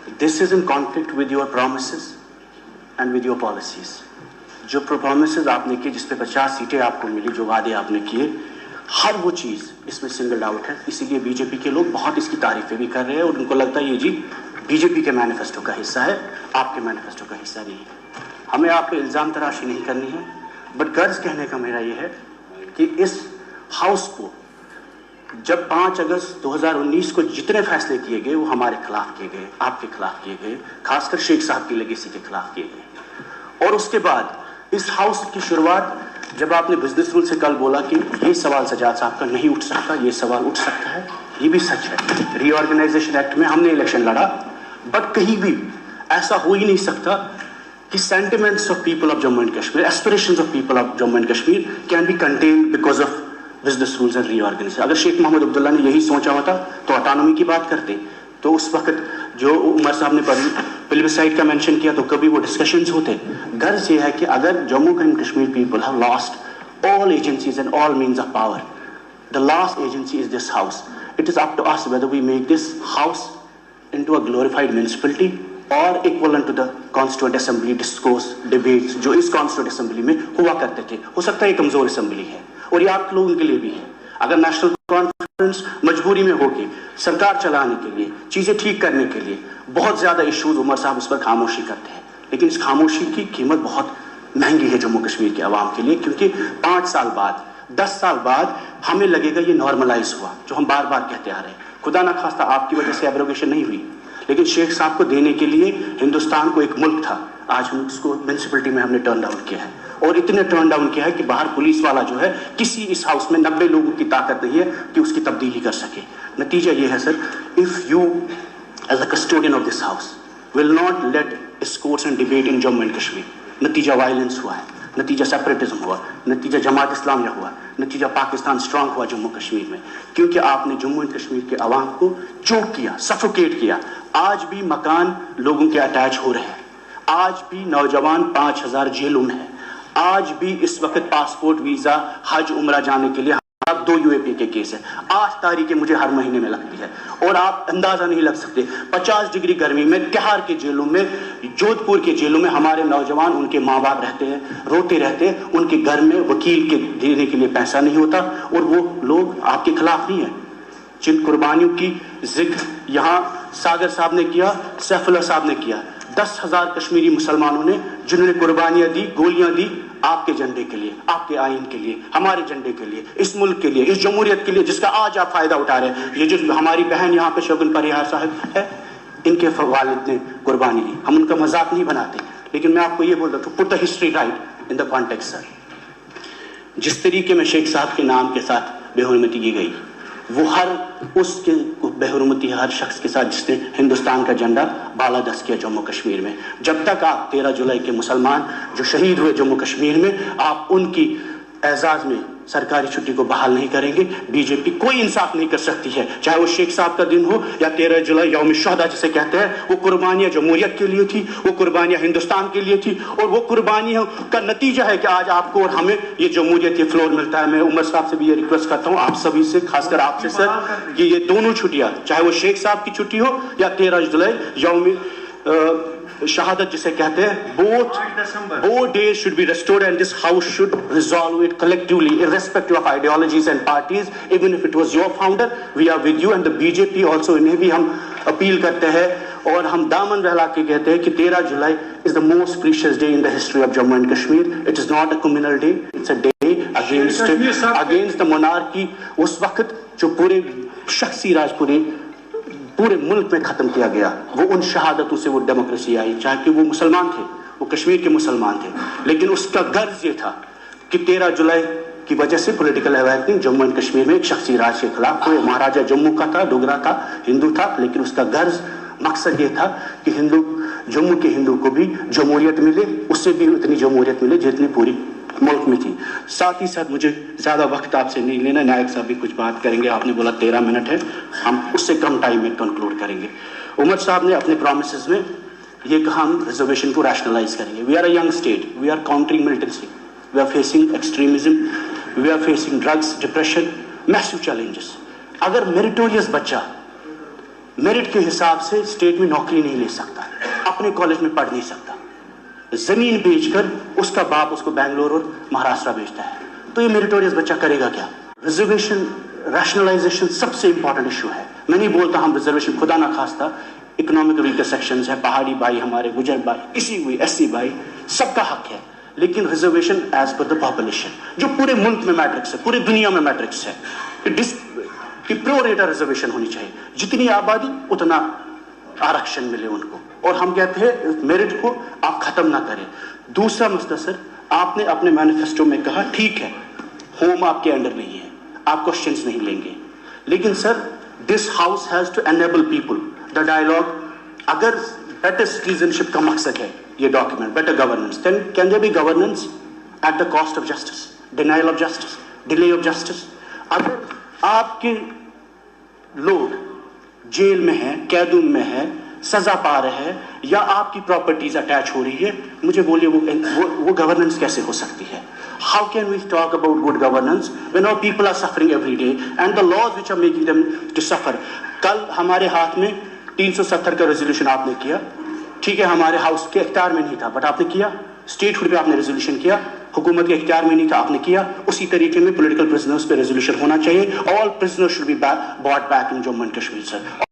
This is in conflict with your promises and with your policies. जो promises आपने किए, जिस पे 50 सीटें आपको मिली, जो वादे आपने किए, हर वो चीज़ इसमें सिंगल आउट है. इसीलिए बीजेपी के लोग बहुत इसकी तारीफें भी कर रहे हैं और उनको लगता है ये जी बीजेपी के मैनिफेस्टो का हिस्सा है, आपके मैनिफेस्टो का हिस्सा नहीं है. हमें आप पे इल्ज़ाम तराशी नहीं करनी है, बट गर्ज कहने का मेरा ये है कि इस हाउस को जब 5 अगस्त 2019 को जितने फैसले किए गए वो हमारे खिलाफ किए गए, आपके खिलाफ किए गए, खासकर शेख साहब की लेगेसी के खिलाफ किए गए. और उसके बाद इस हाउस की शुरुआत जब आपने बिजनेस रूल से कल बोला कि ये सवाल सजाद साहब का नहीं उठ सकता, ये सवाल उठ सकता है, ये भी सच है. रीऑर्गेनाइजेशन एक्ट में हमने इलेक्शन लड़ा, बट कहीं भी ऐसा हो ही नहीं सकता कि sentiments of people of Jammu and Kashmir, aspirations of people of Jammu and Kashmir can be contained because of business rules and reorganization. अगर शेख मोहम्मद अब्दुल्ला ने यही सोचा होता तो ऑटोनॉमी की बात करते. तो उस वक्त जो उमर साहब ने प्लेबिसाइड का मेंशन किया तो कभी वो डिस्कशंस होते. गर्ज ये है कि अगर Jammu and Kashmir people have lost all agencies and all means of power, the last agency is this house. It is up to us whether we make this house into a glorified municipality or equivalent to the constituent assembly discourse debates जो इस constituent assembly में हुआ करते थे. हो सकता है ये कमजोर असेंबली है और ये आप लोगों के लिए भी है. अगर नेशनल कॉन्फ्रेंस मजबूरी में होगी सरकार चलाने के लिए, चीजें ठीक करने के लिए, बहुत ज्यादा इश्यूज उमर साहब उस पर खामोशी करते हैं, लेकिन इस खामोशी की कीमत बहुत महंगी है जम्मू कश्मीर के अवाम के लिए, क्योंकि 5 साल बाद 10 साल बाद हमें लगेगा ये नॉर्मलाइज हुआ, जो हम बार बार कहते आ रहे हैं. खुदा ना खास्ता आपकी वजह से एब्रोगेशन नहीं हुई, लेकिन शेख साहब को देने के लिए हिंदुस्तान को एक मुल्क था, आज हम उसको म्यूनिसिपैलिटी में हमने टर्न डाउन किया है. और इतने टर्न डाउन किया है कि बाहर पुलिस वाला जो है, किसी इस हाउस में 90 लोगों की ताकत नहीं है कि उसकी तब्दीली कर सके. नतीजा ये है sir, if you as a custodian of this house will not let discourse and debate in Jammu and Kashmir, नतीजा वायलेंस हुआ है, नतीजा सेपरेटिज्म हुआ, नतीजा जमात इस्लामिया हुआ, नतीजा पाकिस्तान स्ट्रांग हुआ जम्मू कश्मीर में, क्योंकि आपने जम्मू एंड कश्मीर के अवाम को चोक किया, सफोकेट किया. आज भी मकान लोगों के अटैच हो रहे हैं, आज भी नौजवान 5000 जेलों में है, आज भी इस वक्त पासपोर्ट वीजा हज उम्रा जाने के लिए 2 यूएपी के केस है. 8 तारीखें मुझे हर महीने में लगती है और आप अंदाजा नहीं लग सकते 50 डिग्री गर्मी में तिहाड़ के जेलों में, जोधपुर के जेलों में हमारे नौजवान, उनके माँ बाप रहते हैं, रोते रहते हैं, उनके घर में वकील के देने के लिए पैसा नहीं होता और वो लोग आपके खिलाफ नहीं है. जिन कुर्बानियों की जिक्र यहाँ सागर साहब ने किया, सैफुल्लाह साहब ने किया, 10,000 कश्मीरी मुसलमानों ने जिन्होंने कुर्बानियां दी, गोलियां दी आपके झंडे के लिए, आपके आइन के लिए, हमारे झंडे के लिए, इस मुल्क के लिए, इस जमहूरियत के लिए जिसका आज आप फायदा उठा रहे हैं. ये जो हमारी बहन यहाँ पे शगुन परिहार साहब है, इनके वालिद ने कुर्बानी दी, हम उनका मजाक नहीं बनाते, लेकिन मैं आपको ये बोल रहा हूँ, put the history right in the context sir. जिस तरीके में शेख साहब के नाम के साथ बेहुरमती की गई, वो हर उसके बेहुरमती हर शख्स के साथ जिसने हिंदुस्तान का झंडा बालादस्त किया जम्मू कश्मीर में. जब तक आप 13 जुलाई के मुसलमान जो शहीद हुए जम्मू कश्मीर में, आप उनकी एजाज में सरकारी छुट्टी को बहाल नहीं करेंगे, बीजेपी कोई इंसाफ नहीं कर सकती है. चाहे वो शेख साहब का दिन हो या 13 जुलाई यौम शुहदा जिसे कहते हैं, वो कुर्बानियां जमहूरियत के लिए थी, वो कुर्बानियां हिंदुस्तान के लिए थी, और वो कुर्बानियों का नतीजा है कि आज आपको और हमें ये जमहूरियत, ये फ्लोर मिलता है. मैं उमर साहब से भी ये रिक्वेस्ट करता हूँ, आप सभी से, खासकर आपसे सर, कि ये दोनों छुट्टियां, चाहे वो शेख साहब की छुट्टी हो या 13 जुलाई यौम शहादत जिसे कहते हैं, both days should be restored and this house should resolve it collectively irrespective of ideologies and parties. Even if it was your founder, we are with you, and the BJP also, इन्हें भी हम appeal करते हैं और हम दामन रहला के कहते हैं कि 13 जुलाई is the most precious day in the history of Jammu and Kashmir. It is not a communal day, it's a day against the monarchy. उस वक्त जो पूरे शख्सी राज पूरे मुल्क में खत्म किया गया, वो उन शहादतों से वो डेमोक्रेसी आई, चाहे कि वो मुसलमान थे, वो कश्मीर के मुसलमान थे, लेकिन उसका गर्ज ये था कि 13 जुलाई की वजह से political awakening Jammu and Kashmir में एक शख्सी राज के खिलाफ हुए. महाराजा जम्मू का था, डोगरा था, हिंदू था, लेकिन उसका गर्ज मकसद ये था कि जम्मू के हिंदू को भी जमहूरियत मिले, उससे भी उतनी जमहूरियत मिले जितनी पूरी मुल्क में थी. साथ ही साथ मुझे ज़्यादा वक्त आपसे नहीं लेना, नायक साहब भी कुछ बात करेंगे, आपने बोला 13 मिनट है, हम उससे कम टाइम में कंक्लूड करेंगे. उमर साहब ने अपने प्रॉमिसेस में ये कहा, हम रिजर्वेशन को रैशनलाइज करेंगे. We are a young state, we are countering militancy, we are facing extremism, we are facing drugs, depression, massive challenges. अगर मेरिटोरियस बच्चा मेरिट के हिसाब से स्टेट में नौकरी नहीं ले सकता, अपने कॉलेज में पढ़ नहीं सकता, जमीन बेचकर उसका बाप उसको बैंगलोर और महाराष्ट्र भेजता है, तो ये मेरिटोरियस बच्चा करेगा क्या? रिजर्वेशन रैशनलाइजेशन सबसे इंपॉर्टेंट इशू है। मैं नहीं बोलता हम रिजर्वेशन खुदा ना खास्ता, इकोनॉमिक वीकर सेक्शंस है, पहाड़ी भाई हमारे, गुजर भाई, किसी हुई एससी भाई, सबका हक है, लेकिन reservation as per the population जो पूरे मुल्क में मैट्रिक्स है, पूरी दुनिया में मैट्रिक्स है कि प्रो रेटा रिजर्वेशन होनी चाहिए, जितनी आबादी उतना आरक्षण मिले उनको, और हम कहते हैं मेरिट को आप खत्म ना करें। दूसरा मसला सर, आपने अपने मैनिफेस्टो में कहा ठीक है होम आपके अंडर नहीं है, आप क्वेश्चंस नहीं लेंगे, लेकिन sir this house has to enable people the dialogue. अगर बेटर सिटीजनशिप का मकसद है ये document, better governance, then can there be governance at the cost of justice, denial of justice, delay of justice. अगर आपके लोग जेल में हैं, कैदून में हैं, सजा पा रहे हैं, या आपकी प्रॉपर्टीज अटैच हो रही है, मुझे बोलिए वो गवर्नेंस कैसे हो सकती है? How can we talk about good governance when our people are suffering every day and the laws which are making them to suffer? कल हमारे हाथ में 370 का रेजोल्यूशन आपने किया, ठीक है, हमारे हाउस के इख्तियार में नहीं था, बट आपने किया, स्टेट हुड पे आपने रेजोल्यूशन किया, हुकूमत के इख्तियार में नहीं था, आपने किया। उसी तरीके में पॉलिटिकल प्रिजनर्स पे रेजोल्यूशन होना चाहिए। All prisoners should be bought back in Jammu and Kashmir sir.